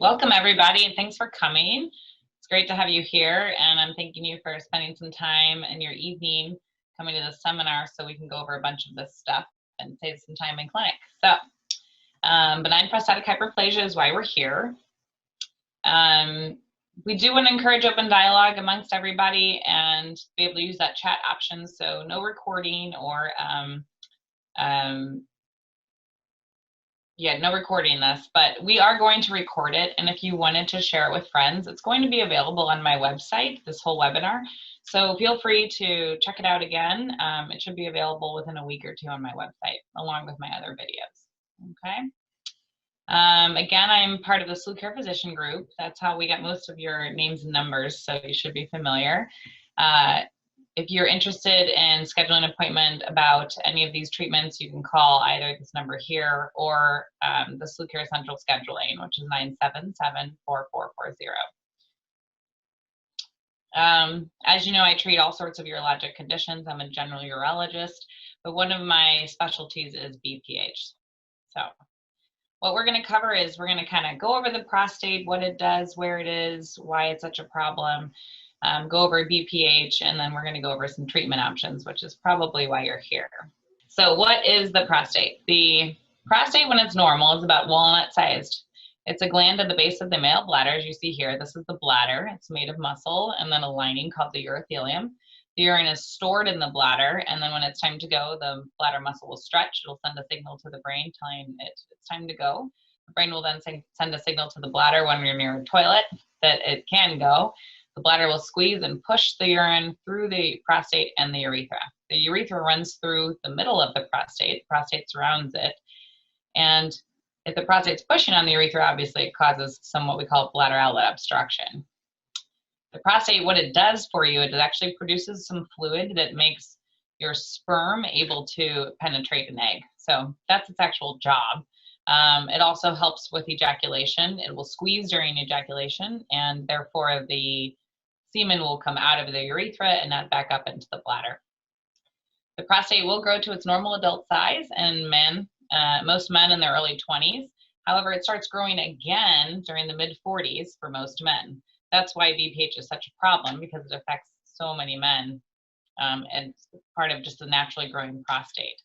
Welcome everybody and thanks for coming. It's great to have you here, and I'm thanking you for spending some time in your evening coming to the seminar so we can go over a bunch of this stuff and save some time in clinic. So benign prostatic hyperplasia is why we're here. We do want to encourage open dialogue amongst everybody and be able to use that chat option, so no recording or no recording this, but we are going to record it, and if you wanted to share it with friends, it's going to be available on my website, this whole webinar, so feel free to check it out again. It should be available within a week or two on my website, along with my other videos, okay? Again, I'm part of the Slew Care Physician Group. That's how we got most of your names and numbers, so you should be familiar. If you're interested in scheduling an appointment about any of these treatments, you can call either this number here or the Slew Care Central Scheduling, which is 977-4440. As you know, I treat all sorts of urologic conditions. I'm a general urologist, but one of my specialties is BPH. So what we're going to cover is we're going to kind of go over the prostate, what it does, where it is, why it's such a problem. Go over BPH, and then we're going to go over some treatment options, which is probably why you're here. So what is the prostate? The prostate, when it's normal, is about walnut-sized. It's a gland at the base of the male bladder, as you see here. This is the bladder. It's made of muscle and then a lining called the urothelium. The urine is stored in the bladder, and then when it's time to go, the bladder muscle will stretch. It'll send a signal to the brain telling it it's time to go. The brain will then send a signal to the bladder when you're near a toilet that it can go. The bladder will squeeze and push the urine through the prostate and the urethra. The urethra runs through the middle of the prostate surrounds it. And if the prostate's pushing on the urethra, obviously it causes some what we call bladder outlet obstruction. The prostate, what it does for you, it actually produces some fluid that makes your sperm able to penetrate an egg. So that's its actual job. It also helps with ejaculation. It will squeeze during ejaculation, and therefore the semen will come out of the urethra and not back up into the bladder. The prostate will grow to its normal adult size in men, most men in their early 20s. However, it starts growing again during the mid-40s for most men. That's why BPH is such a problem, because it affects so many men, and it's part of just the naturally growing prostate.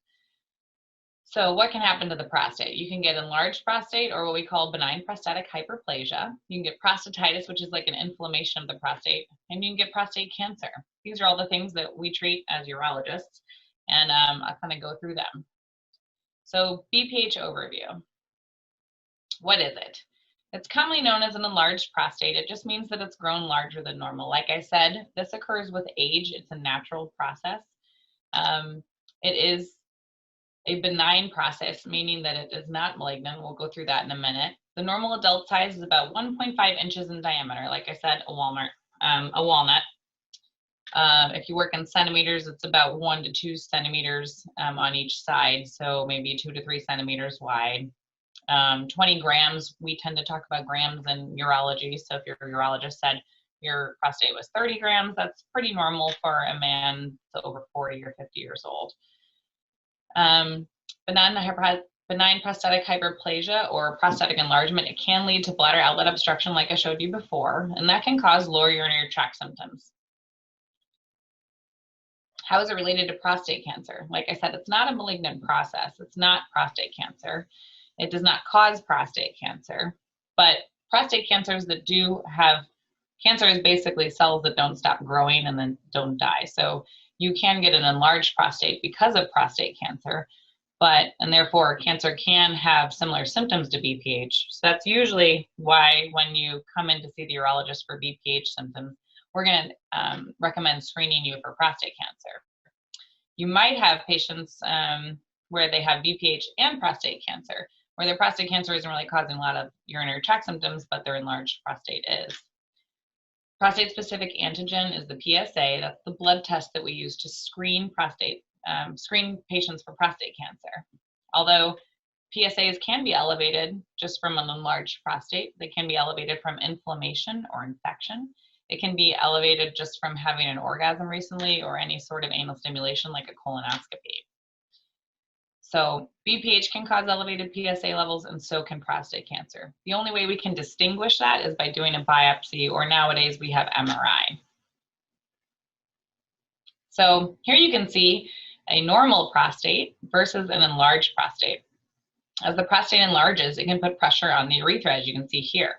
So what can happen to the prostate? You can get enlarged prostate, or what we call benign prostatic hyperplasia. You can get prostatitis, which is like an inflammation of the prostate, and you can get prostate cancer. These are all the things that we treat as urologists, and I'll kind of go through them. So BPH overview. What is it? It's commonly known as an enlarged prostate. It just means that it's grown larger than normal. Like I said, this occurs with age. It's a natural process. It is a benign process, meaning that it is not malignant. We'll go through that in a minute. The normal adult size is about 1.5 inches in diameter. Like I said, a walnut. If you work in centimeters, it's about 1 to 2 centimeters on each side, so maybe 2 to 3 centimeters wide. 20 grams, we tend to talk about grams in urology, so if your urologist said your prostate was 30 grams, that's pretty normal for a man that's over 40 or 50 years old. Benign prostatic hyperplasia or prostatic enlargement, it can lead to bladder outlet obstruction like I showed you before, and that can cause lower urinary tract symptoms. How is it related to prostate cancer? Like I said, it's not a malignant process. It's not prostate cancer. It does not cause prostate cancer, but prostate cancers that do have cancer is basically cells that don't stop growing and then don't die. So you can get an enlarged prostate because of prostate cancer, and therefore cancer can have similar symptoms to BPH. So that's usually why when you come in to see the urologist for BPH symptoms, we're going to recommend screening you for prostate cancer. You might have patients where they have BPH and prostate cancer, where their prostate cancer isn't really causing a lot of urinary tract symptoms, but their enlarged prostate is. Prostate-specific antigen is the PSA. That's the blood test that we use to screen patients for prostate cancer. Although PSAs can be elevated just from an enlarged prostate, they can be elevated from inflammation or infection. It can be elevated just from having an orgasm recently or any sort of anal stimulation like a colonoscopy. So BPH can cause elevated PSA levels, and so can prostate cancer. The only way we can distinguish that is by doing a biopsy, or nowadays we have MRI. So here you can see a normal prostate versus an enlarged prostate. As the prostate enlarges, it can put pressure on the urethra, as you can see here,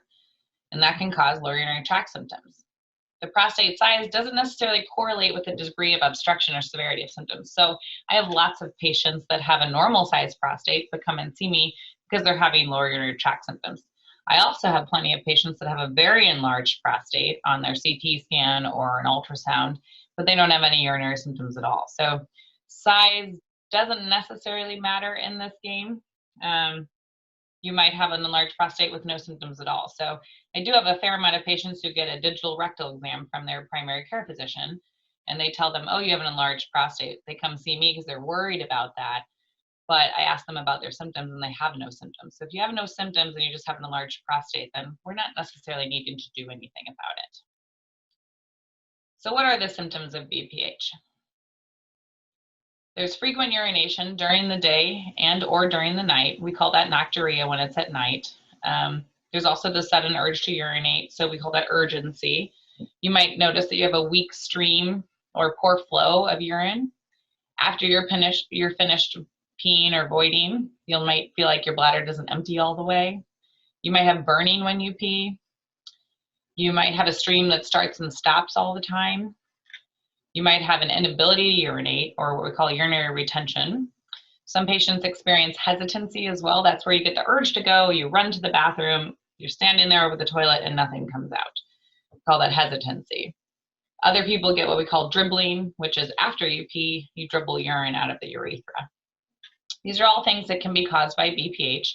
and that can cause lower urinary tract symptoms. The prostate size doesn't necessarily correlate with the degree of obstruction or severity of symptoms. So I have lots of patients that have a normal sized prostate but come and see me because they're having lower urinary tract symptoms. I also have plenty of patients that have a very enlarged prostate on their CT scan or an ultrasound, but they don't have any urinary symptoms at all. So size doesn't necessarily matter in this game. You might have an enlarged prostate with no symptoms at all. So I do have a fair amount of patients who get a digital rectal exam from their primary care physician, and they tell them, oh, you have an enlarged prostate. They come see me because they're worried about that, but I ask them about their symptoms and they have no symptoms. So if you have no symptoms and you just have an enlarged prostate, then we're not necessarily needing to do anything about it. So what are the symptoms of BPH? There's frequent urination during the day and or during the night. We call that nocturia when it's at night. There's also the sudden urge to urinate, so we call that urgency. You might notice that you have a weak stream or poor flow of urine. After you're finished peeing or voiding, you might feel like your bladder doesn't empty all the way. You might have burning when you pee. You might have a stream that starts and stops all the time. You might have an inability to urinate, or what we call urinary retention. Some patients experience hesitancy as well. That's where you get the urge to go, you run to the bathroom, you're standing there over the toilet and nothing comes out. We call that hesitancy. Other people get what we call dribbling, which is after you pee, you dribble urine out of the urethra. These are all things that can be caused by BPH.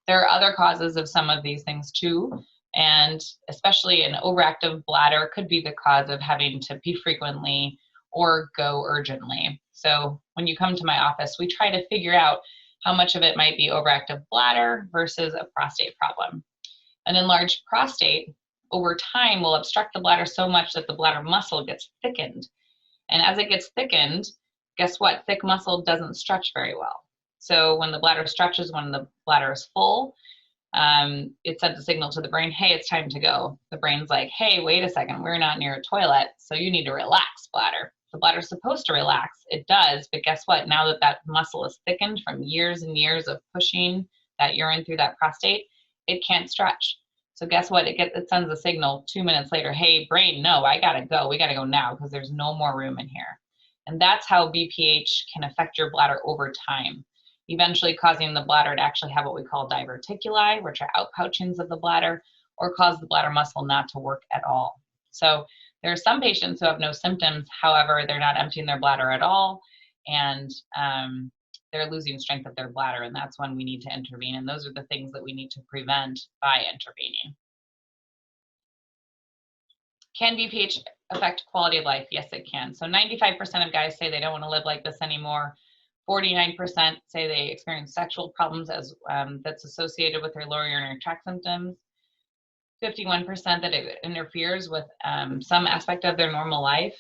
There are other causes of some of these things too, and especially an overactive bladder could be the cause of having to pee frequently or go urgently. So when you come to my office, we try to figure out how much of it might be overactive bladder versus a prostate problem. An enlarged prostate over time will obstruct the bladder so much that the bladder muscle gets thickened. And as it gets thickened, guess what? Thick muscle doesn't stretch very well. So when the bladder stretches, when the bladder is full, it sends a signal to the brain, hey, it's time to go. The brain's like, hey, wait a second, we're not near a toilet, so you need to relax, bladder. The bladder's supposed to relax. It does, but guess what? Now that that muscle is thickened from years and years of pushing that urine through that prostate, it can't stretch. So guess what? It sends a signal 2 minutes later, hey, brain, no, I gotta go. We gotta go now because there's no more room in here. And that's how BPH can affect your bladder over time, eventually causing the bladder to actually have what we call diverticuli, which are outpouchings of the bladder, or cause the bladder muscle not to work at all. So there are some patients who have no symptoms, however, they're not emptying their bladder at all, and they're losing strength of their bladder, and that's when we need to intervene, and those are the things that we need to prevent by intervening. Can BPH affect quality of life? Yes, it can. So 95% of guys say they don't want to live like this anymore. 49% say they experience sexual problems as that's associated with their lower urinary tract symptoms. 51% that it interferes with some aspect of their normal life.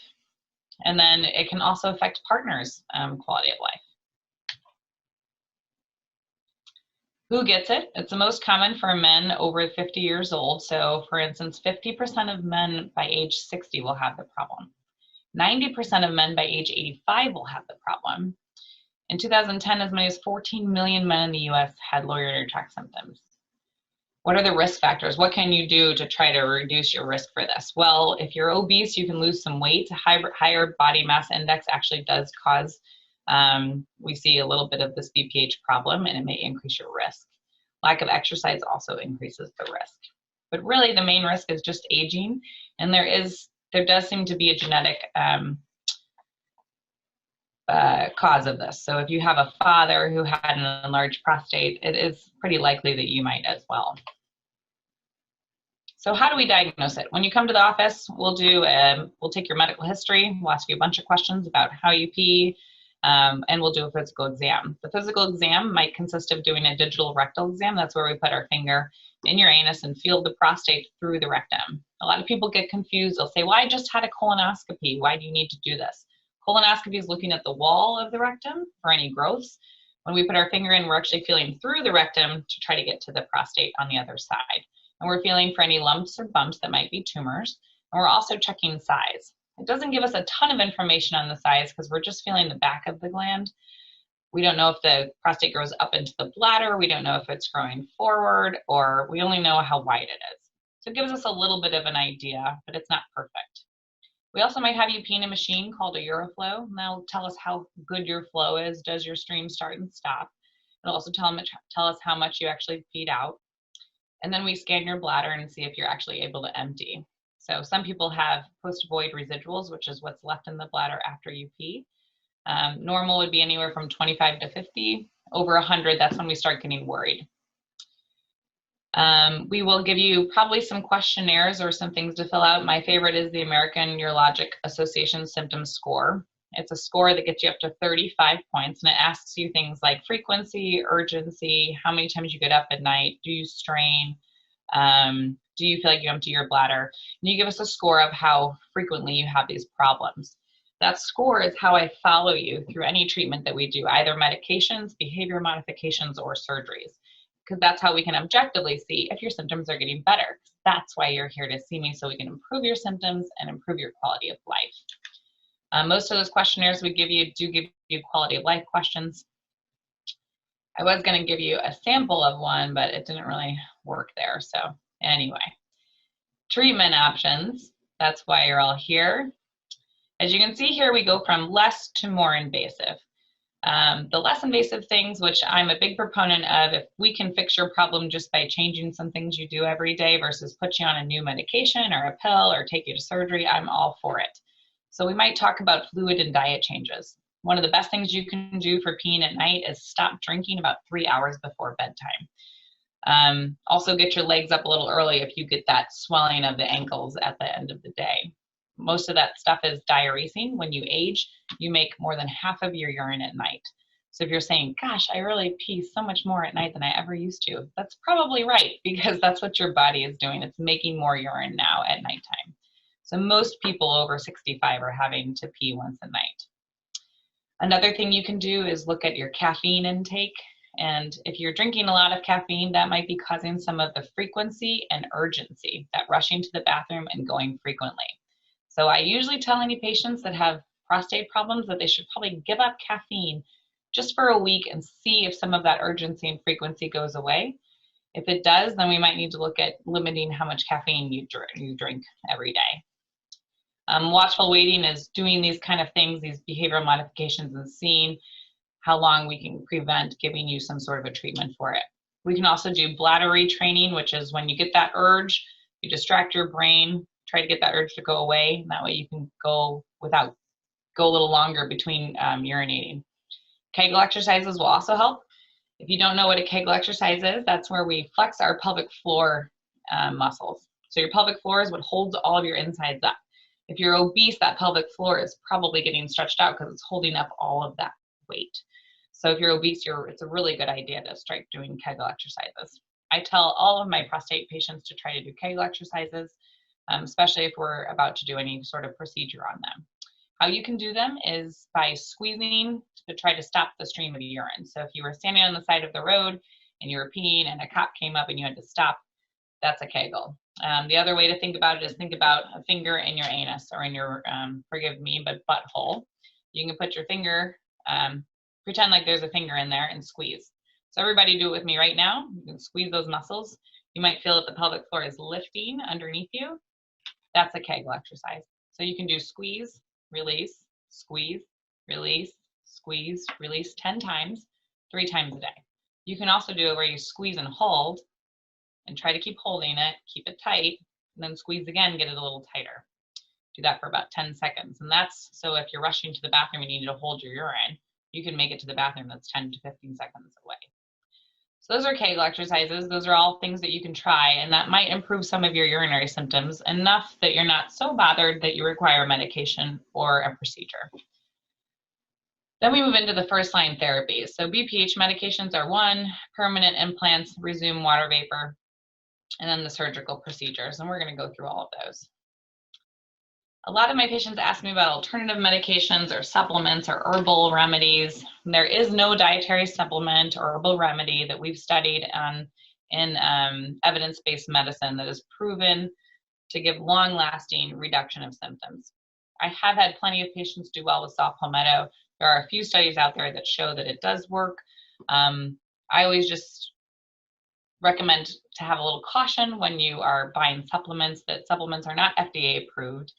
And then it can also affect partners' quality of life. Who gets it? It's the most common for men over 50 years old. So for instance, 50% of men by age 60 will have the problem. 90% of men by age 85 will have the problem. In 2010, as many as 14 million men in the US had lower urinary tract symptoms. What are the risk factors? What can you do to try to reduce your risk for this? Well, if you're obese, you can lose some weight. Higher body mass index actually does cause, we see a little bit of this BPH problem, and it may increase your risk. Lack of exercise also increases the risk. But really the main risk is just aging, and there does seem to be a genetic cause of this. So if you have a father who had an enlarged prostate, it is pretty likely that you might as well. So how do we diagnose it? When you come to the office, we'll take your medical history. We'll ask you a bunch of questions about how you pee, and we'll do a physical exam. The physical exam might consist of doing a digital rectal exam. That's where we put our finger in your anus and feel the prostate through the rectum. A lot of people get confused. They'll say, well, I just had a colonoscopy. Why do you need to do this? Colonoscopy is looking at the wall of the rectum for any growths. When we put our finger in, we're actually feeling through the rectum to try to get to the prostate on the other side. And we're feeling for any lumps or bumps that might be tumors. And we're also checking size. It doesn't give us a ton of information on the size because we're just feeling the back of the gland. We don't know if the prostate grows up into the bladder. We don't know if it's growing forward, or we only know how wide it is. So it gives us a little bit of an idea, but it's not perfect. We also might have you pee in a machine called a Urethral, and that'll tell us how good your flow is. Does your stream start and stop? It'll also tell us how much you actually peed out. And then we scan your bladder and see if you're actually able to empty. So some people have post-void residuals, which is what's left in the bladder after you pee. Normal would be anywhere from 25 to 50. Over 100, that's when we start getting worried. We will give you probably some questionnaires or some things to fill out. My favorite is the American Urologic Association Symptom Score. It's a score that gets you up to 35 points, and it asks you things like frequency, urgency, how many times you get up at night, do you strain, do you feel like you empty your bladder? And you give us a score of how frequently you have these problems. That score is how I follow you through any treatment that we do, either medications, behavior modifications, or surgeries, because that's how we can objectively see if your symptoms are getting better. That's why you're here to see me, so we can improve your symptoms and improve your quality of life. Most of those questionnaires we give you do give you quality of life questions. I was going to give you a sample of one, but it didn't really work there. So anyway, treatment options. That's why you're all here. As you can see here, we go from less to more invasive. The less invasive things, which I'm a big proponent of, if we can fix your problem just by changing some things you do every day versus put you on a new medication or a pill or take you to surgery, I'm all for it. So we might talk about fluid and diet changes. One of the best things you can do for peeing at night is stop drinking about 3 hours before bedtime. Also get your legs up a little early if you get that swelling of the ankles at the end of the day. Most of that stuff is diuresing. When you age, you make more than half of your urine at night. So if you're saying, gosh, I really pee so much more at night than I ever used to, that's probably right, because that's what your body is doing. It's making more urine now at nighttime. So most people over 65 are having to pee once a night. Another thing you can do is look at your caffeine intake. And if you're drinking a lot of caffeine, that might be causing some of the frequency and urgency, that rushing to the bathroom and going frequently. So I usually tell any patients that have prostate problems that they should probably give up caffeine just for a week and see if some of that urgency and frequency goes away. If it does, then we might need to look at limiting how much caffeine you drink every day. Watchful Waiting is doing these kind of things, these behavioral modifications, and seeing how long we can prevent giving you some sort of a treatment for it. We can also do bladder retraining, which is when you get that urge, you distract your brain, try to get that urge to go away, and that way you can go a little longer between urinating. Kegel exercises will also help. If you don't know what a Kegel exercise is, that's where we flex our pelvic floor muscles. So your pelvic floor is what holds all of your insides up. If you're obese, that pelvic floor is probably getting stretched out because it's holding up all of that weight. So if you're obese, it's a really good idea to start doing Kegel exercises. I tell all of my prostate patients to try to do Kegel exercises, especially if we're about to do any sort of procedure on them. How you can do them is by squeezing to try to stop the stream of urine. So if you were standing on the side of the road and you were peeing and a cop came up and you had to stop, that's a Kegel. The other way to think about it is think about a finger in your anus or in your, forgive me, but butthole. You can put your finger, pretend like there's a finger in there and squeeze. So everybody do it with me right now. You can squeeze those muscles. You might feel that the pelvic floor is lifting underneath you. That's a Kegel exercise. So you can do squeeze, release, squeeze, release, squeeze, release 10 times, 3 times a day. You can also do it where you squeeze and hold and try to keep holding it, keep it tight, and then squeeze again, get it a little tighter. Do that for about 10 seconds. And that's so if you're rushing to the bathroom and you need to hold your urine, you can make it to the bathroom that's 10 to 15 seconds away. So those are Kegel exercises. Those are all things that you can try, and that might improve some of your urinary symptoms enough that you're not so bothered that you require medication or a procedure. Then we move into the first line therapies. So BPH medications are one, permanent implants, RezümWater vapor, and then the surgical procedures. And we're going to go through all of those. A lot of my patients ask me about alternative medications or supplements or herbal remedies. There is no dietary supplement or herbal remedy that we've studied in evidence-based medicine that is proven to give long-lasting reduction of symptoms. I have had plenty of patients do well with saw palmetto. There are a few studies out there that show that it does work. I always just recommend to have a little caution when you are buying supplements, that supplements are not FDA approved.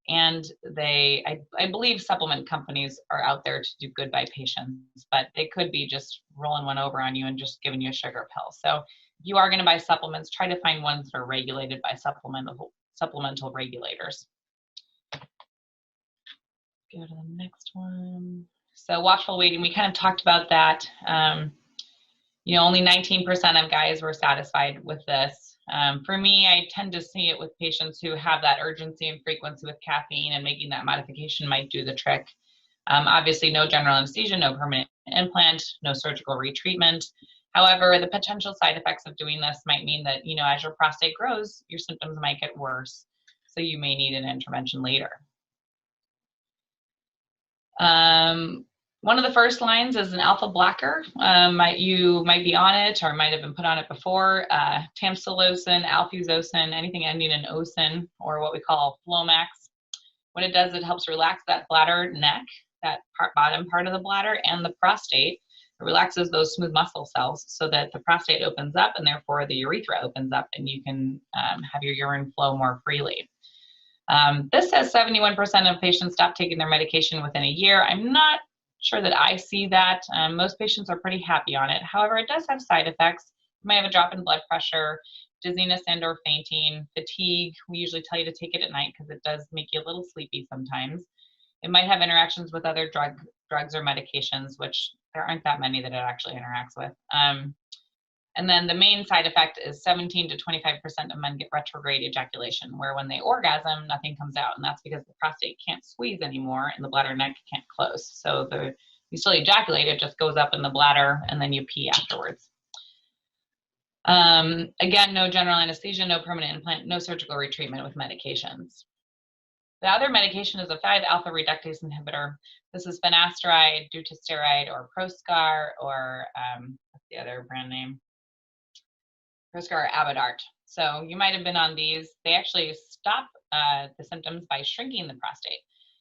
And I believe supplement companies are out there to do good by patients, but they could be just rolling one over on you and just giving you a sugar pill. So if you are going to buy supplements, try to find ones that are regulated by supplemental regulators. Go to the next one. So watchful waiting, we kind of talked about that. Only 19% of guys were satisfied with this. For me, I tend to see it with patients who have that urgency and frequency with caffeine, and making that modification might do the trick. Obviously, no general anesthesia, no permanent implant, no surgical retreatment. However, the potential side effects of doing this might mean that, as your prostate grows, your symptoms might get worse. So you may need an intervention later. One of the first lines is an alpha blocker. You might be on it or might have been put on it before. Tamsulosin, alfuzosin, anything ending in osin, or what we call Flomax. What it does, it helps relax that bladder neck, that bottom part of the bladder, and the prostate. It relaxes those smooth muscle cells so that the prostate opens up, and therefore the urethra opens up, and you can have your urine flow more freely. This says 71% of patients stop taking their medication within a year. I'm not sure that I see that. Most patients are pretty happy on it. However, it does have side effects. You might have a drop in blood pressure, dizziness and or fainting, fatigue. We usually tell you to take it at night because it does make you a little sleepy sometimes. It might have interactions with other drugs or medications, which there aren't that many that it actually interacts with. And then the main side effect is 17 to 25% of men get retrograde ejaculation, where when they orgasm, nothing comes out. And that's because the prostate can't squeeze anymore and the bladder neck can't close. So you still ejaculate, it just goes up in the bladder and then you pee afterwards. Again, no general anesthesia, no permanent implant, no surgical retreatment with medications. The other medication is a 5-alpha reductase inhibitor. This is finasteride, dutasteride, or Proscar, or what's the other brand name? Proscar or Abidart. So you might have been on these. They actually stop the symptoms by shrinking the prostate.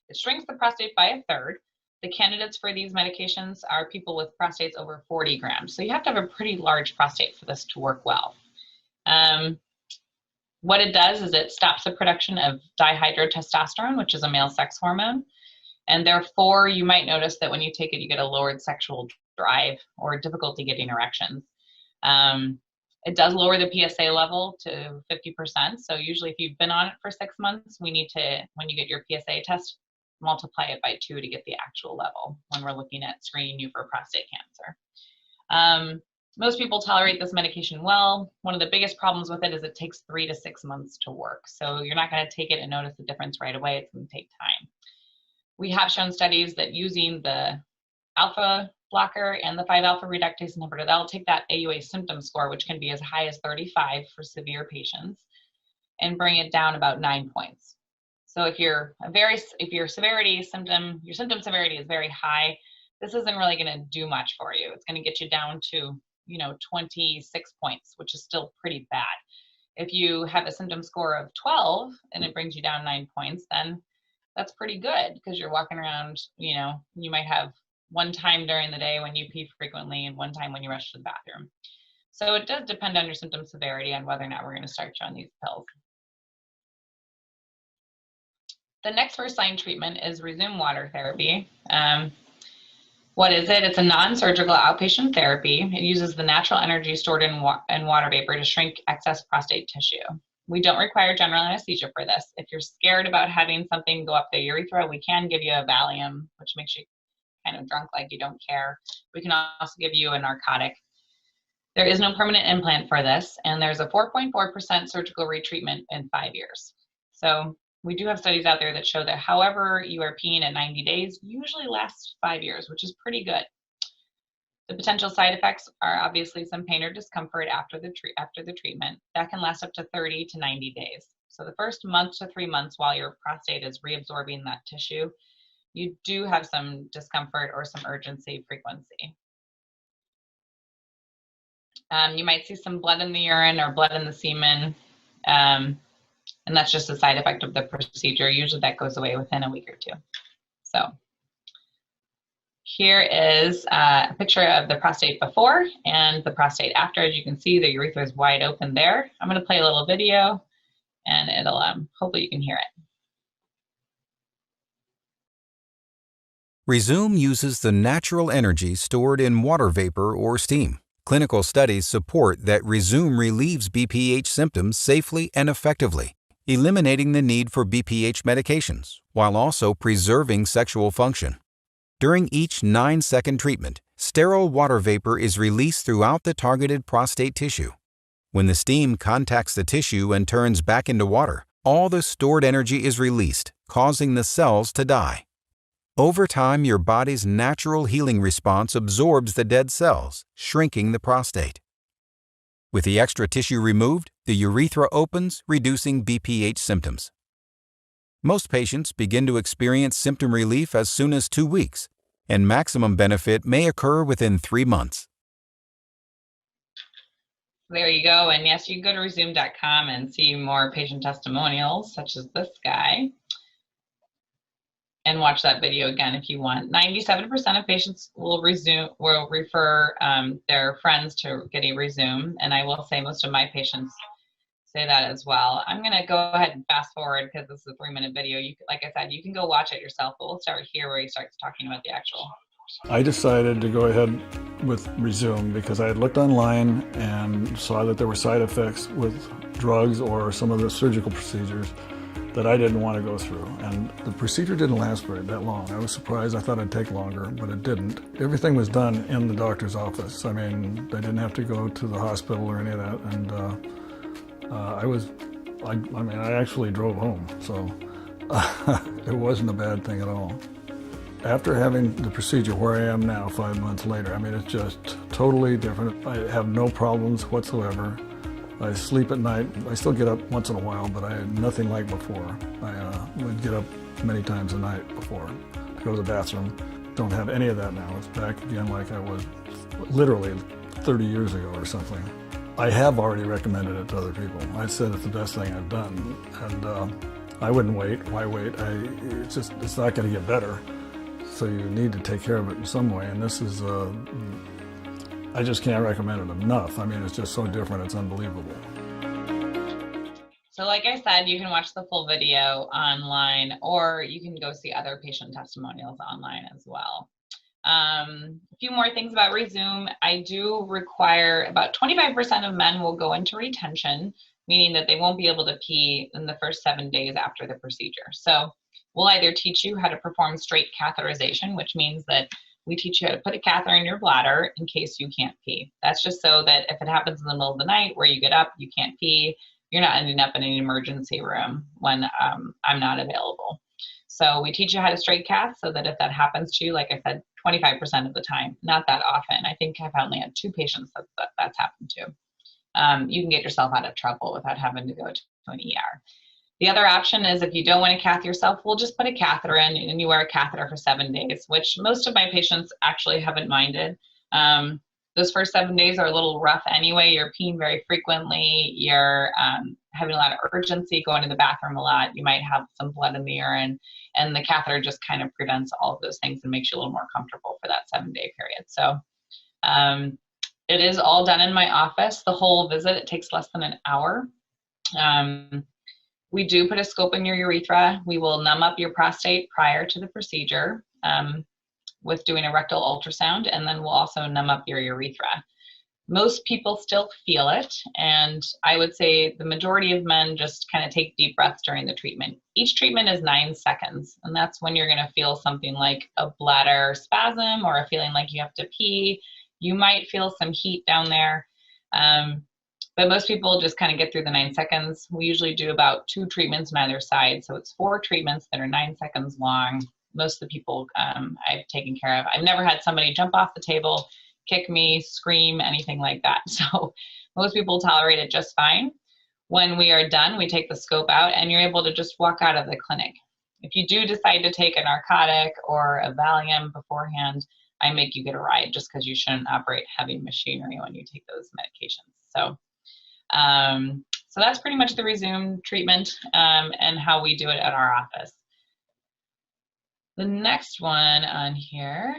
It shrinks the prostate by a third. The candidates for these medications are people with prostates over 40 grams. So you have to have a pretty large prostate for this to work well. What it does is it stops the production of dihydrotestosterone, which is a male sex hormone. And therefore, you might notice that when you take it, you get a lowered sexual drive or difficulty getting erections. It does lower the PSA level to 50%. So usually if you've been on it for 6 months, we need to, when you get your PSA test, multiply it by 2 to get the actual level when we're looking at screening you for prostate cancer. Most people tolerate this medication well. One of the biggest problems with it is it takes 3 to 6 months to work. So you're not going to take it and notice the difference right away. It's going to take time. We have shown studies that using the alpha blocker and the 5-alpha reductase inhibitor, that'll take that AUA symptom score, which can be as high as 35 for severe patients, and bring it down about 9 points. So if your symptom severity is very high, this isn't really going to do much for you. It's going to get you down to 26 points, which is still pretty bad. If you have a symptom score of 12 and it brings you down 9 points, then that's pretty good, because you're walking around, you might have one time during the day when you pee frequently and one time when you rush to the bathroom. So it does depend on your symptom severity on whether or not we're going to start you on these pills. The next first-line treatment is RezümWater therapy. What is it? It's a non-surgical outpatient therapy. It uses the natural energy stored in water vapor to shrink excess prostate tissue. We don't require general anesthesia for this. If you're scared about having something go up the urethra, we can give you a Valium, which makes you kind of drunk like you don't care. We can also give you a narcotic. There is no permanent implant for this, and there's a 4.4% surgical retreatment in 5 years. So we do have studies out there that show that however you are peeing at 90 days usually lasts 5 years, which is pretty good. The potential side effects are obviously some pain or discomfort after the treatment. That can last up to 30 to 90 days. So the first month to 3 months while your prostate is reabsorbing that tissue, you do have some discomfort or some urgency frequency. You might see some blood in the urine or blood in the semen, and that's just a side effect of the procedure. Usually that goes away within a week or two. So here is a picture of the prostate before and the prostate after. As you can see, the urethra is wide open there. I'm going to play a little video, and it'll hopefully you can hear it. Rezum uses the natural energy stored in water vapor or steam. Clinical studies support that Rezum relieves BPH symptoms safely and effectively, eliminating the need for BPH medications, while also preserving sexual function. During each 9-second treatment, sterile water vapor is released throughout the targeted prostate tissue. When the steam contacts the tissue and turns back into water, all the stored energy is released, causing the cells to die. Over time, your body's natural healing response absorbs the dead cells, shrinking the prostate. With the extra tissue removed, the urethra opens, reducing BPH symptoms. Most patients begin to experience symptom relief as soon as 2 weeks, and maximum benefit may occur within 3 months. There you go. And yes, you can go to RezümWater.com and see more patient testimonials, such as this guy, and watch that video again if you want. 97% of patients will refer their friends to getting Rezum, and I will say most of my patients say that as well. I'm going to go ahead and fast forward because this is a 3-minute video. Like I said, you can go watch it yourself, but we'll start here where he starts talking about the actual. I decided to go ahead with Rezum because I had looked online and saw that there were side effects with drugs or some of the surgical procedures that I didn't want to go through. And the procedure didn't last that long. I was surprised. I thought it'd take longer, but it didn't. Everything was done in the doctor's office. I mean, they didn't have to go to the hospital or any of that. And I actually drove home, so it wasn't a bad thing at all. After having the procedure where I am now 5 months later, I mean, it's just totally different. I have no problems whatsoever. I sleep at night. I still get up once in a while, but I had nothing like before. I would get up many times a night before to go to the bathroom. Don't have any of that now. It's back again like I was literally 30 years ago or something. I have already recommended it to other people. I said it's the best thing I've done, and I wouldn't wait. Why wait? It's not going to get better. So you need to take care of it in some way, and this is, I just can't recommend it enough. I mean, it's just so different, it's unbelievable. So like I said, you can watch the full video online, or you can go see other patient testimonials online as well. A few more things about Rezum. I do require about 25% of men will go into retention, meaning that they won't be able to pee in the first 7 days after the procedure. So we'll either teach you how to perform straight catheterization, which means that we teach you how to put a catheter in your bladder in case you can't pee. That's just so that if it happens in the middle of the night where you get up, you can't pee, you're not ending up in an emergency room when I'm not available. So we teach you how to straight cath so that if that happens to you, like I said, 25% of the time, not that often. I think I've only had 2 patients that's happened to. You can get yourself out of trouble without having to go to an ER. The other option is if you don't want to cath yourself, we'll just put a catheter in and you wear a catheter for 7 days, which most of my patients actually haven't minded. Those first 7 days are a little rough anyway. You're peeing very frequently. You're having a lot of urgency, going to the bathroom a lot. You might have some blood in the urine, and the catheter just kind of prevents all of those things and makes you a little more comfortable for that 7-day period. So it is all done in my office. The whole visit, it takes less than an hour. We do put a scope in your urethra. We will numb up your prostate prior to the procedure with doing a rectal ultrasound, and then we'll also numb up your urethra. Most people still feel it, and I would say the majority of men just kind of take deep breaths during the treatment. Each treatment is 9 seconds, and that's when you're going to feel something like a bladder spasm or a feeling like you have to pee. You might feel some heat down there. But most people just kind of get through the 9 seconds. We usually do about 2 treatments on either side. So it's 4 treatments that are 9 seconds long. Most of the people I've taken care of. I've never had somebody jump off the table, kick me, scream, anything like that. So most people tolerate it just fine. When we are done, we take the scope out and you're able to just walk out of the clinic. If you do decide to take a narcotic or a Valium beforehand, I make you get a ride just because you shouldn't operate heavy machinery when you take those medications. So that's pretty much the Rezum treatment and how we do it at our office. The next one on here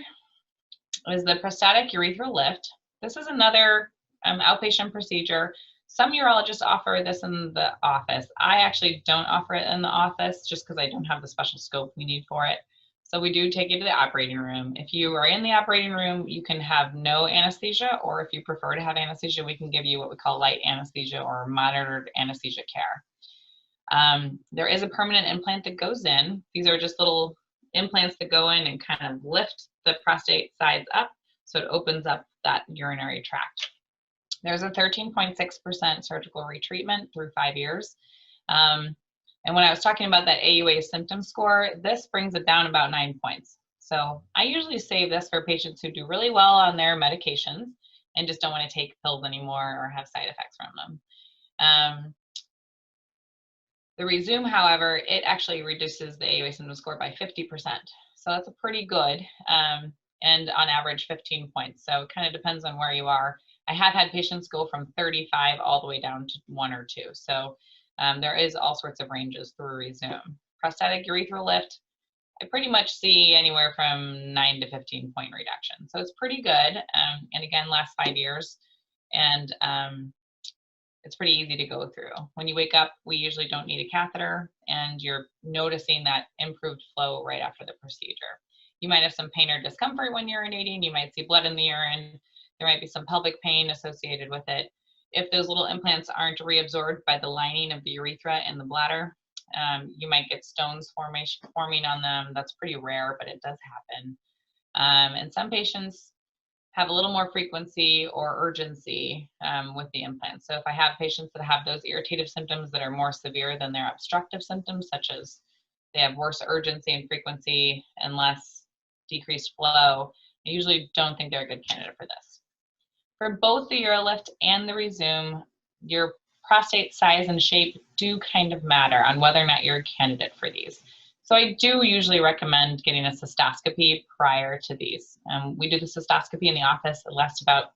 is the prostatic urethral lift. This is another outpatient procedure. Some urologists offer this in the office. I actually don't offer it in the office just because I don't have the special scope we need for it. So we do take you to the operating room. If you are in the operating room, you can have no anesthesia, or if you prefer to have anesthesia, we can give you what we call light anesthesia or monitored anesthesia care. There is a permanent implant that goes in. These are just little implants that go in and kind of lift the prostate sides up so it opens up that urinary tract. There's a 13.6% surgical retreatment through 5 years. And when I was talking about that AUA symptom score, this brings it down about 9 points. So I usually save this for patients who do really well on their medications and just don't want to take pills anymore or have side effects from them. The Rezum, however, it actually reduces the AUA symptom score by 50%. So that's a pretty good, and on average 15 points. So it kind of depends on where you are. I have had patients go from 35 all the way down to 1 or 2. So there is all sorts of ranges through Rezum. Prostatic urethral lift, I pretty much see anywhere from 9 to 15 point reduction. So it's pretty good. And again, lasts 5 years. And it's pretty easy to go through. When you wake up, we usually don't need a catheter, and you're noticing that improved flow right after the procedure. You might have some pain or discomfort when urinating. You might see blood in the urine. There might be some pelvic pain associated with it. If those little implants aren't reabsorbed by the lining of the urethra and the bladder, you might get stones forming on them. That's pretty rare, but it does happen. And some patients have a little more frequency or urgency with the implants. So if I have patients that have those irritative symptoms that are more severe than their obstructive symptoms, such as they have worse urgency and frequency and less decreased flow, I usually don't think they're a good candidate for this. For both the UroLift and the Rezum, your prostate size and shape do kind of matter on whether or not you're a candidate for these. So I do usually recommend getting a cystoscopy prior to these. We do the cystoscopy in the office. It lasts about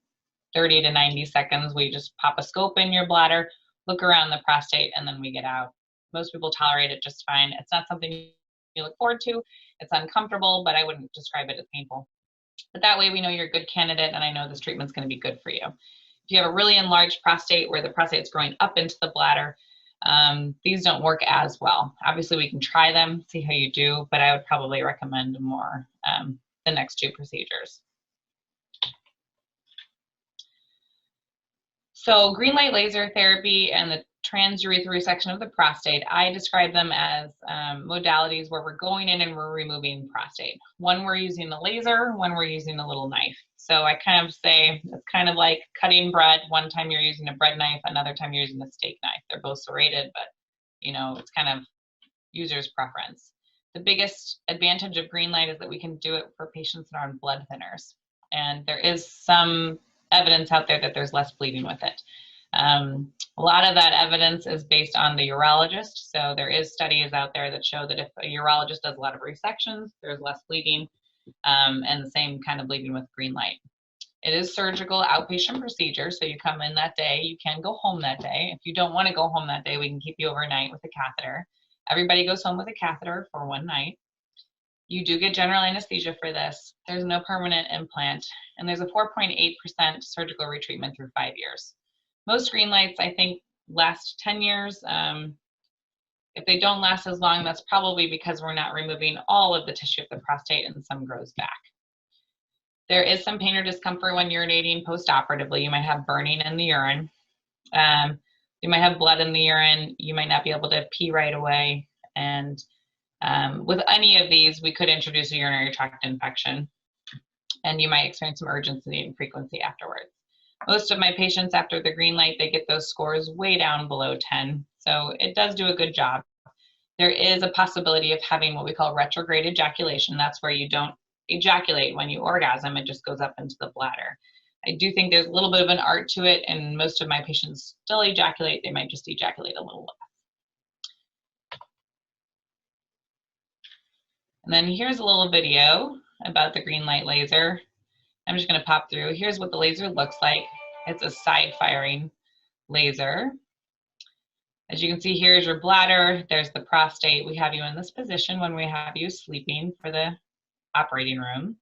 30 to 90 seconds. We just pop a scope in your bladder, look around the prostate, and then we get out. Most people tolerate it just fine. It's not something you look forward to. It's uncomfortable, but I wouldn't describe it as painful. But that way we know you're a good candidate, and I know this treatment's going to be good for you. If you have a really enlarged prostate where the prostate is growing up into the bladder, these don't work as well. Obviously, we can try them, see how you do, but I would probably recommend more the next 2 procedures. So GreenLight laser therapy and the transurethral resection of the prostate, I describe them as modalities where we're going in and we're removing prostate. One we're using a laser, one we're using a little knife. So I kind of say it's kind of like cutting bread. One time you're using a bread knife, another time you're using a steak knife. They're both serrated, but you know, it's kind of user's preference. The biggest advantage of GreenLight is that we can do it for patients that are on blood thinners. And there is some evidence out there that there's less bleeding with it. A lot of that evidence is based on the urologist. So there is studies out there that show that if a urologist does a lot of resections, there's less bleeding, and the same kind of bleeding with GreenLight. It is surgical outpatient procedure, so you come in that day, you can go home that day. If you don't want to go home that day, we can keep you overnight with a catheter. Everybody goes home with a catheter for 1 night. You do get general anesthesia for this. There's no permanent implant, and there's a 4.8% surgical retreatment through 5 years. Most GreenLights, I think, last 10 years. If they don't last as long, that's probably because we're not removing all of the tissue of the prostate and some grows back. There is some pain or discomfort when urinating post-operatively. You might have burning in the urine. You might have blood in the urine. You might not be able to pee right away. And with any of these, we could introduce a urinary tract infection, and you might experience some urgency and frequency afterwards. Most of my patients after the GreenLight, they get those scores way down below 10. So it does do a good job. There is a possibility of having what we call retrograde ejaculation. That's where you don't ejaculate when you orgasm, it just goes up into the bladder. I do think there's a little bit of an art to it, and most of my patients still ejaculate. They might just ejaculate a little less. And then here's a little video about the GreenLight laser. I'm just going to pop through. Here's what the laser looks like. It's a side-firing laser. As you can see, here's your bladder. There's the prostate. We have you in this position when we have you sleeping for the operating room.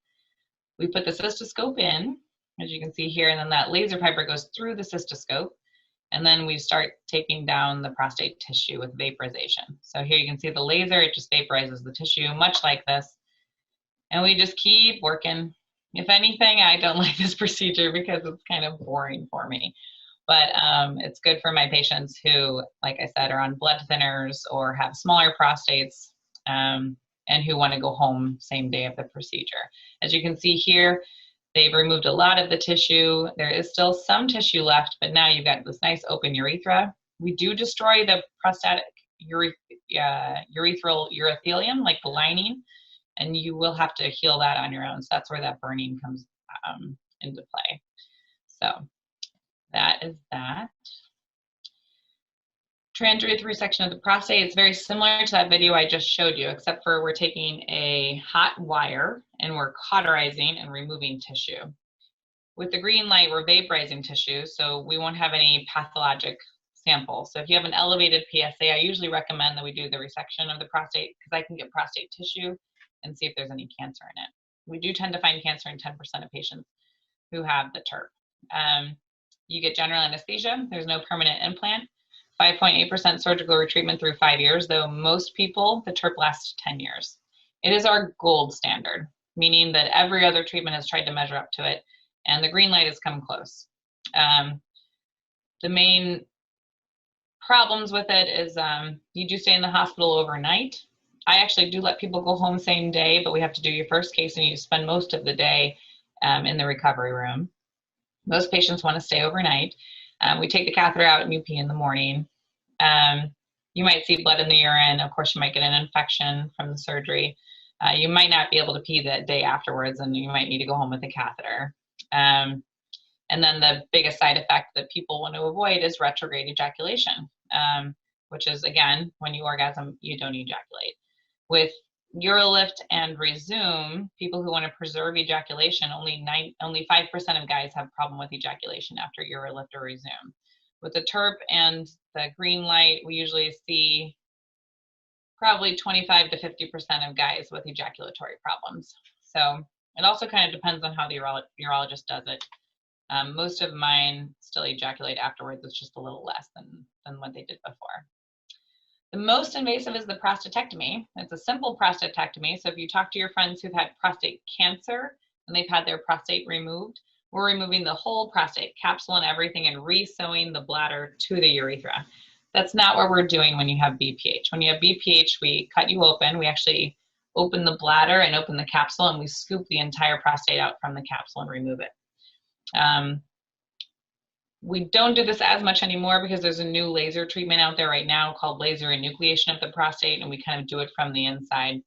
We put the cystoscope in, as you can see here, and then that laser fiber goes through the cystoscope, and then we start taking down the prostate tissue with vaporization. So here you can see the laser, it just vaporizes the tissue, much like this, and we just keep working. If anything, I don't like this procedure because it's kind of boring for me, but it's good for my patients who, like I said, are on blood thinners or have smaller prostates, and who want to go home same day of the procedure. As you can see here, they've removed a lot of the tissue. There is still some tissue left, but now you've got this nice open urethra. We do destroy the prostatic urethral urothelium, like the lining, and you will have to heal that on your own. So that's where that burning comes into play. So that is that. Transurethral resection of the prostate is very similar to that video I just showed you, except for we're taking a hot wire and we're cauterizing and removing tissue. With the GreenLight, we're vaporizing tissue, so we won't have any pathologic sample. So if you have an elevated PSA, I usually recommend that we do the resection of the prostate because I can get prostate tissue and see if there's any cancer in it. We do tend to find cancer in 10% of patients who have the TURP. You get general anesthesia. There's no permanent implant. 5.8% surgical retreatment through 5 years, though most people, the TURP lasts 10 years. It is our gold standard, meaning that every other treatment has tried to measure up to it, and the GreenLight has come close. The main problems with it is you do stay in the hospital overnight. I actually do let people go home same day, but we have to do your first case and you spend most of the day in the recovery room. Most patients want to stay overnight. We take the catheter out and you pee in the morning. You might see blood in the urine. Of course, you might get an infection from the surgery. You might not be able to pee that day afterwards and you might need to go home with the catheter. And then the biggest side effect that people want to avoid is retrograde ejaculation, which is, again, when you orgasm, you don't ejaculate. With UroLift and Rezum, people who want to preserve ejaculation, only 5% of guys have problem with ejaculation after UroLift or Rezum. With the TURP and the GreenLight, we usually see probably 25 to 50% of guys with ejaculatory problems. So it also kind of depends on how the urologist does it. Most of mine still ejaculate afterwards. It's just a little less than what they did before. The most invasive is the prostatectomy. It's a simple prostatectomy. So if you talk to your friends who've had prostate cancer and they've had their prostate removed, we're removing the whole prostate, capsule and everything, and re-sewing the bladder to the urethra. That's not what we're doing when you have BPH. When you have BPH, we cut you open. We actually open the bladder and open the capsule, and we scoop the entire prostate out from the capsule and remove it. We don't do this as much anymore because there's a new laser treatment out there right now called laser enucleation of the prostate, and we kind of do it from the inside.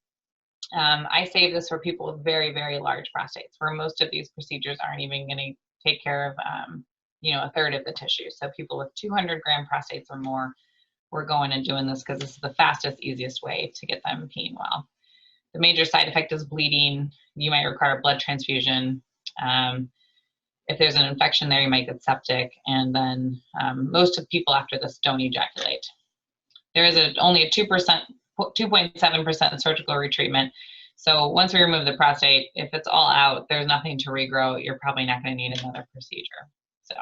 I save this for people with very, very large prostates, where most of these procedures aren't even going to take care of, a third of the tissue. So people with 200-gram prostates or more, we're going and doing this because this is the fastest, easiest way to get them peeing well. The major side effect is bleeding. You might require a blood transfusion. If there's an infection there, you might get septic, and then most of people after this don't ejaculate. There is only a 2.7% surgical retreatment. So once we remove the prostate, if it's all out, there's nothing to regrow, you're probably not going to need another procedure. So,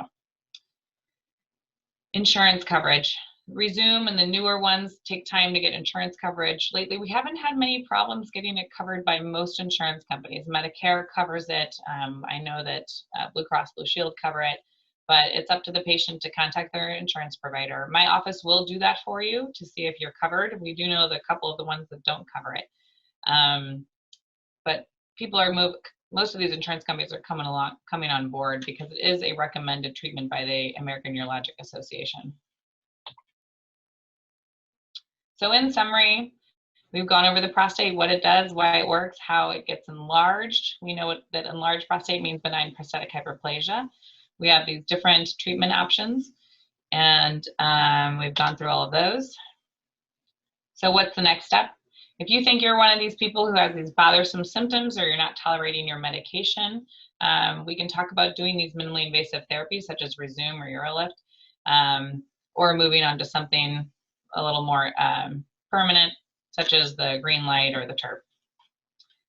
insurance coverage. Rezum and the newer ones take time to get insurance coverage. Lately, we haven't had many problems getting it covered by most insurance companies. Medicare covers it. I know that Blue Cross Blue Shield cover it, but it's up to the patient to contact their insurance provider. My office will do that for you to see if you're covered. We do know that a couple of the ones that don't cover it. But people are most of these insurance companies are coming on board because it is a recommended treatment by the American Urologic Association. So in summary, We've gone over the prostate, what it does, why it works, how it gets enlarged. We know that enlarged prostate means benign prostatic hyperplasia. We have these different treatment options, and we've gone through all of those. So what's the next step? If you think you're one of these people who has these bothersome symptoms or you're not tolerating your medication, we can talk about doing these minimally invasive therapies such as Rezum or Urelift, or moving on to something a little more permanent, such as the GreenLight or the TURP.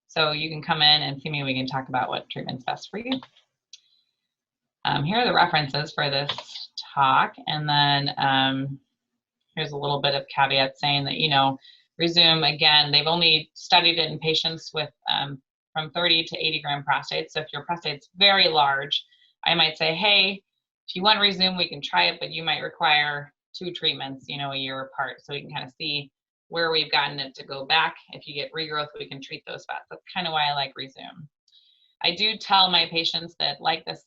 So you can come in and see me. We can talk about what treatment's best for you. Here are the references for this talk, and then here's a little bit of caveat saying that, you know, Rezum, again, they've only studied it in patients with from 30 to 80 gram prostate. So if your prostate's very large, I might say, hey, if you want Rezum, we can try it, but you might require 2 treatments, you know, a year apart. So we can kind of see where we've gotten it to go back. If you get regrowth, we can treat those spots. That's kind of why I like Rezum. I do tell my patients that like this,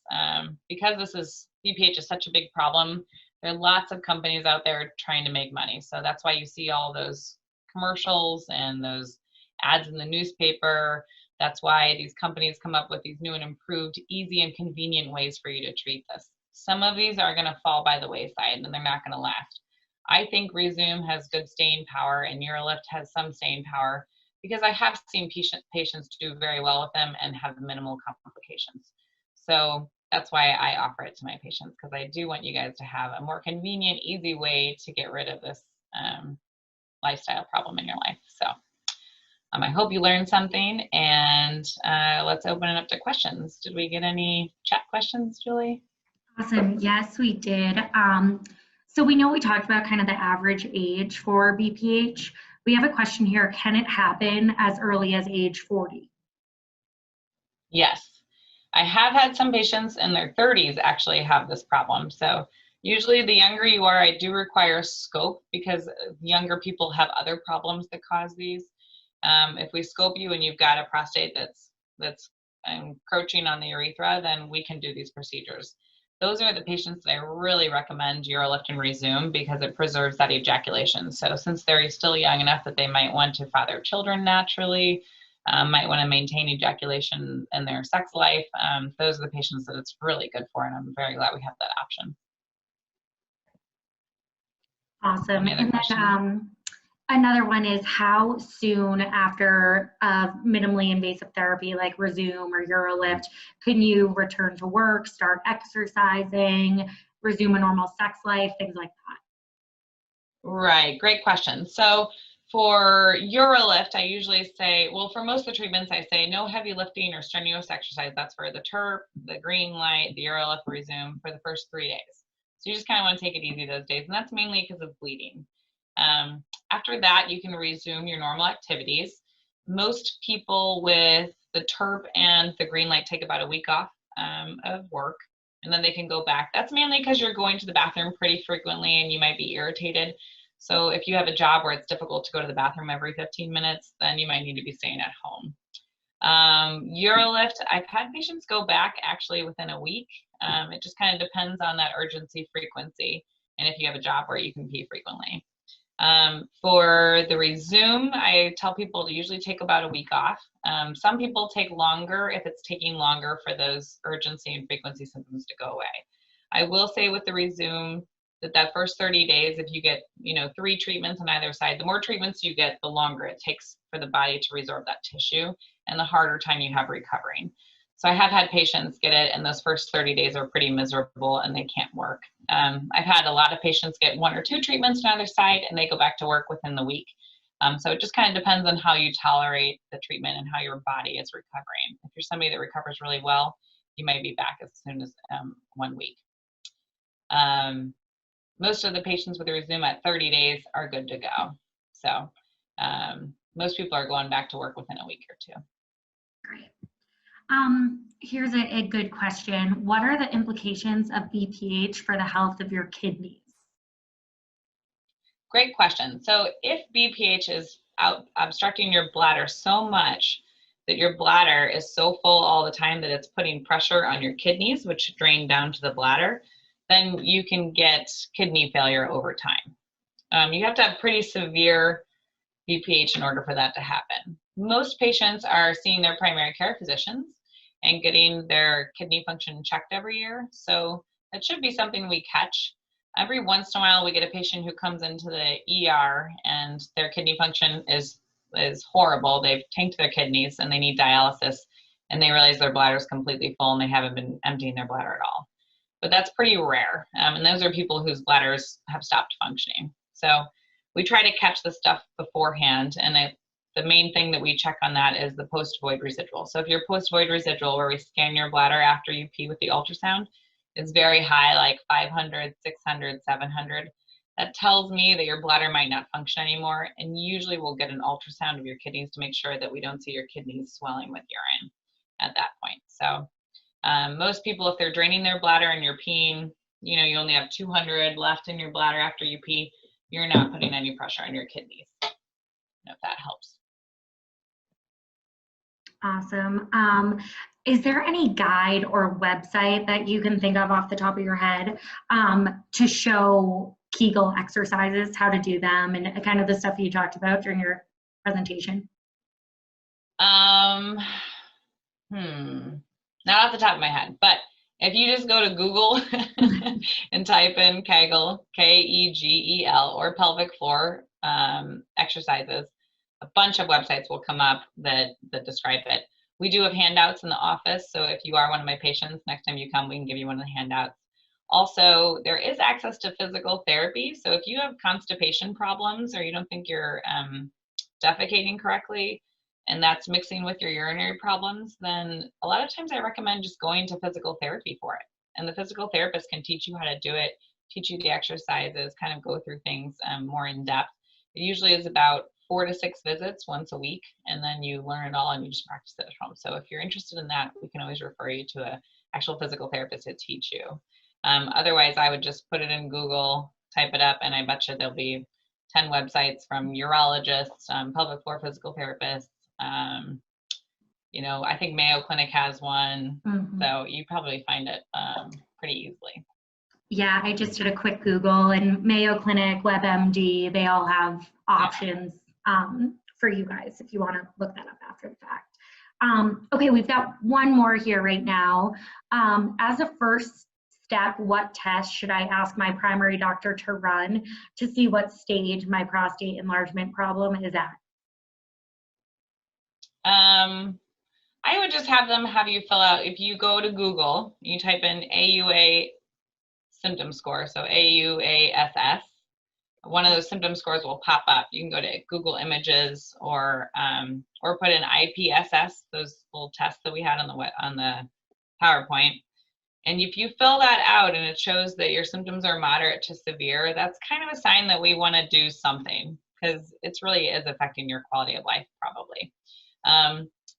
because BPH is such a big problem, there are lots of companies out there trying to make money. So that's why you see all those commercials and those ads in the newspaper. That's why these companies come up with these new and improved, easy and convenient ways for you to treat this. Some of these are going to fall by the wayside and they're not going to last. I think Rezum has good staying power and Urelift has some staying power because I have seen patients do very well with them and have minimal complications. So that's why I offer it to my patients, because I do want you guys to have a more convenient, easy way to get rid of this lifestyle problem in your life. So I hope you learned something, and let's open it up to questions. Did we get any chat questions, Julie? Awesome. Yes, we did. So we know we talked about kind of the average age for BPH. We have a question here. Can it happen as early as age 40? Yes. I have had some patients in their 30s actually have this problem. So usually the younger you are, I do require scope because younger people have other problems that cause these. If we scope you and you've got a prostate that's encroaching on the urethra, then we can do these procedures. Those are the patients that I really recommend Urelift and Rezum because it preserves that ejaculation. So since they're still young enough that they might want to father children naturally, might want to maintain ejaculation in their sex life, those are the patients that it's really good for, and I'm very glad we have that option. Awesome. And then another one is, how soon after minimally invasive therapy like Rezum or Urelift can you return to work, start exercising, resume a normal sex life, things like that? Right, great question. So for Urelift, I usually say, well, for most of the treatments, I say no heavy lifting or strenuous exercise. That's for the TURP, the GreenLight, the Urelift, Rezum for the first 3 days. So you just kind of want to take it easy those days, and that's mainly because of bleeding. After that, you can resume your normal activities. Most people with the TURP and the GreenLight take about a week off of work, and then they can go back. That's mainly because you're going to the bathroom pretty frequently and you might be irritated. So if you have a job where it's difficult to go to the bathroom every 15 minutes, then you might need to be staying at home. Urelift, I've had patients go back actually within a week. It just kind of depends on that urgency frequency and if you have a job where you can pee frequently. For the Rezum, I tell people to usually take about a week off. Some people take longer if it's taking longer for those urgency and frequency symptoms to go away. I will say with the Rezum that first 30 days, if you get 3 treatments on either side, the more treatments you get, the longer it takes for the body to resorb that tissue and the harder time you have recovering. So I have had patients get it, and those first 30 days are pretty miserable and they can't work. I've had a lot of patients get 1 or 2 treatments on either side and they go back to work within the week. So it just kind of depends on how you tolerate the treatment and how your body is recovering. If you're somebody that recovers really well, you might be back as soon as 1 week. Most of the patients with Rezum at 30 days are good to go. So most people are going back to work within a week or 2. Great. Here's a good question. What are the implications of BPH for the health of your kidneys? Great question. So if BPH is obstructing your bladder so much that your bladder is so full all the time that it's putting pressure on your kidneys, which drain down to the bladder, then you can get kidney failure over time. You have to have pretty severe BPH in order for that to happen. Most patients are seeing their primary care physicians and getting their kidney function checked every year. So it should be something we catch. Every once in a while, we get a patient who comes into the ER and their kidney function is horrible. They've tanked their kidneys and they need dialysis, and they realize their bladder is completely full and they haven't been emptying their bladder at all. But that's pretty rare. And those are people whose bladders have stopped functioning. So we try to catch the stuff beforehand. And the main thing that we check on that is the post-void residual. So if your post-void residual, where we scan your bladder after you pee with the ultrasound, is very high, like 500, 600, 700, that tells me that your bladder might not function anymore. And usually we'll get an ultrasound of your kidneys to make sure that we don't see your kidneys swelling with urine at that point. So most people, if they're draining their bladder and you're peeing, you know, you only have 200 left in your bladder after you pee, you're not putting any pressure on your kidneys. If that helps. Awesome. Is there any guide or website that you can think of off the top of your head to show Kegel exercises, how to do them, and kind of the stuff you talked about during your presentation? Not off the top of my head, but if you just go to Google and type in Kegel, K-E-G-E-L, or pelvic floor exercises, a bunch of websites will come up that describe it. We do have handouts in the office, so if you are one of my patients, next time you come, we can give you one of the handouts. Also, there is access to physical therapy, so if you have constipation problems or you don't think you're defecating correctly, and that's mixing with your urinary problems, then a lot of times I recommend just going to physical therapy for it. And the physical therapist can teach you how to do it, teach you the exercises, kind of go through things more in depth. It usually is about 4 to 6 visits once a week, and then you learn it all and you just practice it at home. So if you're interested in that, we can always refer you to an actual physical therapist to teach you. Otherwise, I would just put it in Google, type it up, and I bet you there'll be 10 websites from urologists, pelvic floor physical therapists. You know, I think Mayo Clinic has one, so you probably find it pretty easily. Yeah, I just did a quick Google, and Mayo Clinic, WebMD, they all have options for you guys if you want to look that up after the fact. Okay, we've got one more here right now. As a first step, what test should I ask my primary doctor to run to see what stage my prostate enlargement problem is at? I would just have you fill out, if you go to Google, you type in AUA symptom score, so AUASS, one of those symptom scores will pop up. You can go to Google Images or put in IPSS, those little tests that we had on the PowerPoint. And if you fill that out and it shows that your symptoms are moderate to severe, that's kind of a sign that we want to do something, because it really is affecting your quality of life, probably.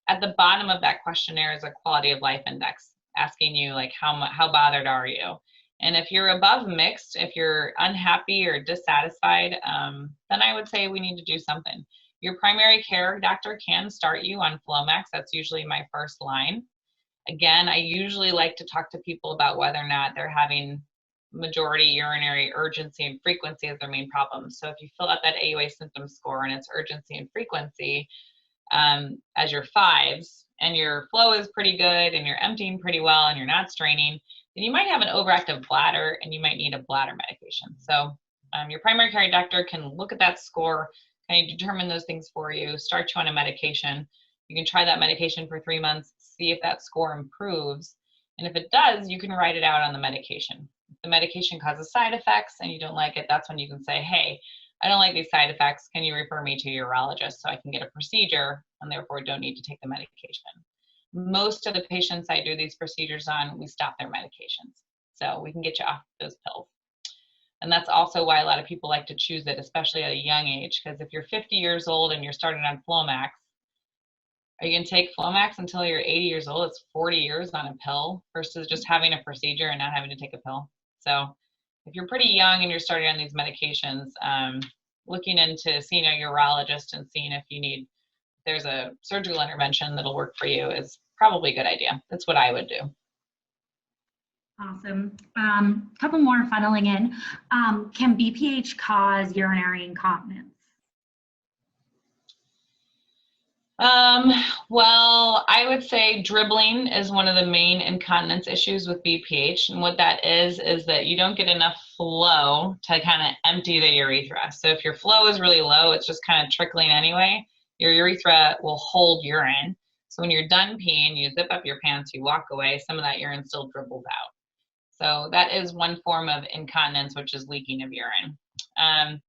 At the bottom of that questionnaire is a quality of life index asking you, like, how bothered are you? And if you're above mixed, if you're unhappy or dissatisfied, then I would say we need to do something. Your primary care doctor can start you on Flomax. That's usually my first line. Again, I usually like to talk to people about whether or not they're having majority urinary urgency and frequency as their main problem. So if you fill out that AUA symptom score and it's urgency and frequency as your 5s, and your flow is pretty good and you're emptying pretty well and you're not straining, then you might have an overactive bladder and you might need a bladder medication. So your primary care doctor can look at that score, kind of determine those things for you, start you on a medication. You can try that medication for 3 months, see if that score improves. And if it does, you can write it out on the medication. If the medication causes side effects and you don't like it, that's when you can say, hey, I don't like these side effects. Can you refer me to a urologist so I can get a procedure and therefore don't need to take the medication? Most of the patients I do these procedures on, we stop their medications. So we can get you off those pills. And that's also why a lot of people like to choose it, especially at a young age, because if you're 50 years old and you're starting on Flomax, are you going to take Flomax until you're 80 years old? It's 40 years on a pill versus just having a procedure and not having to take a pill. So if you're pretty young and you're starting on these medications, looking into seeing a urologist and seeing if there's a surgical intervention that'll work for you is probably a good idea. That's what I would do. Awesome. Couple more funneling in. Can BPH cause urinary incontinence? Well, I would say dribbling is one of the main incontinence issues with BPH. And what that is that you don't get enough flow to kind of empty the urethra. So if your flow is really low, it's just kind of trickling anyway, your urethra will hold urine. So when you're done peeing, you zip up your pants, you walk away, some of that urine still dribbles out. So that is one form of incontinence, which is leaking of urine.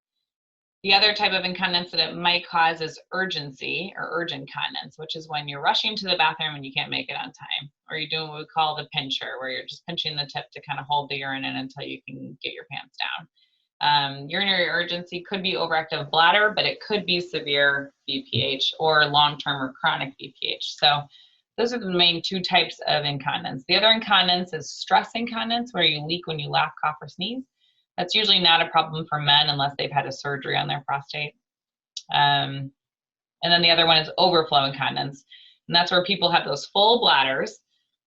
The other type of incontinence that it might cause is urgency or urgent continence, which is when you're rushing to the bathroom and you can't make it on time, or you're doing what we call the pincher, where you're just pinching the tip to kind of hold the urine in until you can get your pants down. Urinary urgency could be overactive bladder, but it could be severe BPH or long-term or chronic BPH. So those are the main two types of incontinence. The other incontinence is stress incontinence, where you leak when you laugh, cough, or sneeze. That's usually not a problem for men unless they've had a surgery on their prostate. And then the other one is overflow incontinence. And that's where people have those full bladders,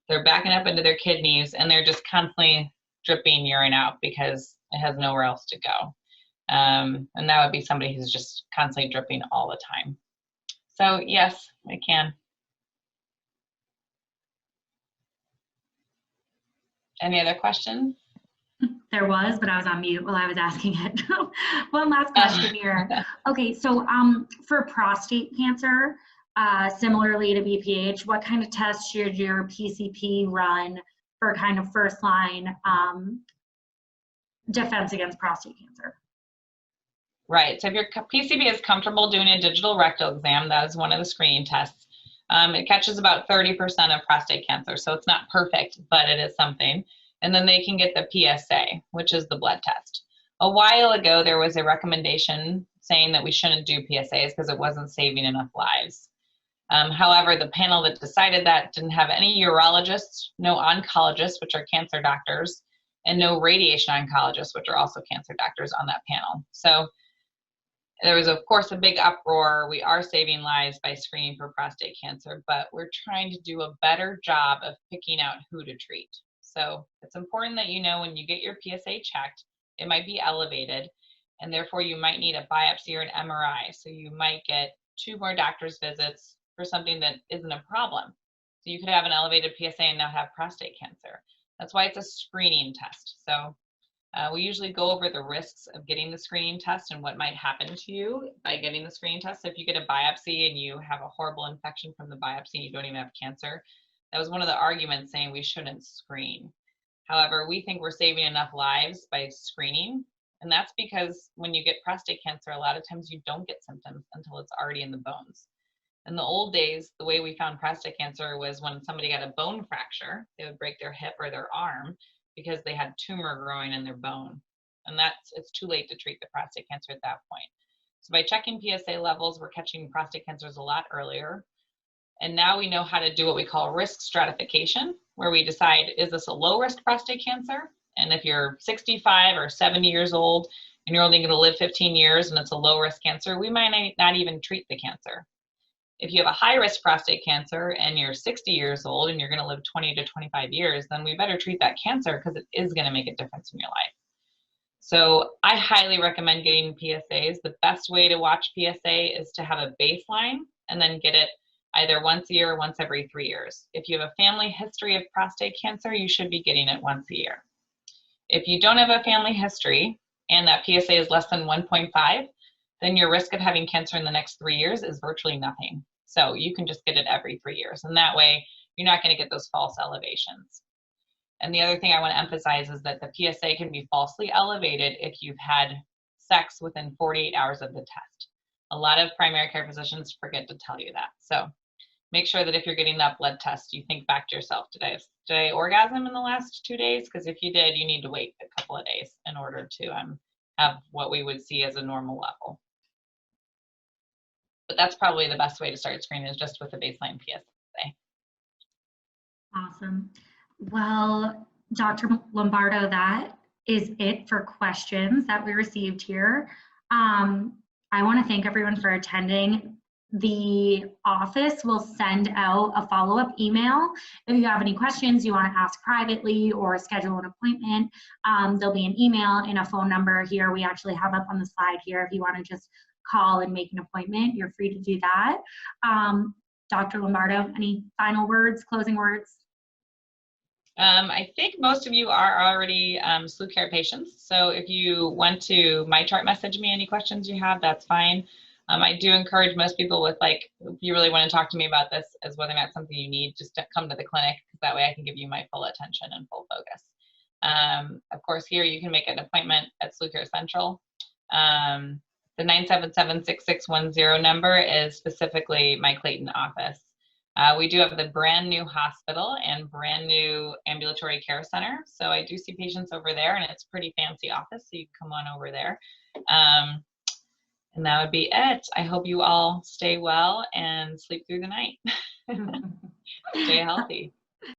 they're backing up into their kidneys, and they're just constantly dripping urine out because it has nowhere else to go. And that would be somebody who's just constantly dripping all the time. So yes, I can. Any other questions? There was, but I was on mute while I was asking it. One last question here. Okay, so for prostate cancer, similarly to BPH, what kind of tests should your PCP run for kind of first line defense against prostate cancer? Right, so if your PCP is comfortable doing a digital rectal exam, that is one of the screening tests. It catches about 30% of prostate cancer, so it's not perfect, but it is something. And then they can get the PSA, which is the blood test. A while ago, there was a recommendation saying that we shouldn't do PSAs because it wasn't saving enough lives. However, the panel that decided that didn't have any urologists, no oncologists, which are cancer doctors, and no radiation oncologists, which are also cancer doctors on that panel. So there was, of course, a big uproar. We are saving lives by screening for prostate cancer, but we're trying to do a better job of picking out who to treat. So it's important that you know when you get your PSA checked, it might be elevated, and therefore you might need a biopsy or an MRI. So you might get 2 more doctor's visits for something that isn't a problem. So you could have an elevated PSA and not have prostate cancer. That's why it's a screening test. So we usually go over the risks of getting the screening test and what might happen to you by getting the screening test. So if you get a biopsy and you have a horrible infection from the biopsy and you don't even have cancer, that was one of the arguments saying we shouldn't screen. However, we think we're saving enough lives by screening. And that's because when you get prostate cancer, a lot of times you don't get symptoms until it's already in the bones. In the old days, the way we found prostate cancer was when somebody got a bone fracture, they would break their hip or their arm because they had tumor growing in their bone. And it's too late to treat the prostate cancer at that point. So by checking PSA levels, we're catching prostate cancers a lot earlier. And now we know how to do what we call risk stratification, where we decide, is this a low risk prostate cancer? And if you're 65 or 70 years old and you're only going to live 15 years and it's a low risk cancer, we might not even treat the cancer. If you have a high risk prostate cancer and you're 60 years old and you're going to live 20 to 25 years, then we better treat that cancer because it is going to make a difference in your life. So I highly recommend getting PSAs. The best way to watch PSA is to have a baseline and then get it either once a year or once every 3 years. If you have a family history of prostate cancer, you should be getting it once a year. If you don't have a family history and that PSA is less than 1.5, then your risk of having cancer in the next 3 years is virtually nothing. So you can just get it every 3 years. And that way, you're not going to get those false elevations. And the other thing I want to emphasize is that the PSA can be falsely elevated if you've had sex within 48 hours of the test. A lot of primary care physicians forget to tell you that. So make sure that if you're getting that blood test, you think back to yourself, did I orgasm in the last 2 days? Because if you did, you need to wait a couple of days in order to have what we would see as a normal level. But that's probably the best way to start screening, is just with a baseline PSA. Awesome. Well, Dr. Lombardo, that is it for questions that we received here. I want to thank everyone for attending. The office will send out a follow-up email. If you have any questions you want to ask privately or schedule an appointment, there'll be an email and a phone number here. We actually have up on the slide here if you want to just call and make an appointment, you're free to do that. Dr. Lombardo, any final words, closing words? I think most of you are already SLU care patients. So if you want to my chart message me any questions you have, that's fine. I do encourage most people with like, if you really want to talk to me about this as whether or not something you need, just to come to the clinic, because that way I can give you my full attention and full focus. Of course, here you can make an appointment at SLU Care Central. The 977-6610 number is specifically my Clayton office. We do have the brand new hospital and brand new ambulatory care center. So I do see patients over there, and it's a pretty fancy office, so you can come on over there. And that would be it. I hope you all stay well and sleep through the night. Stay healthy.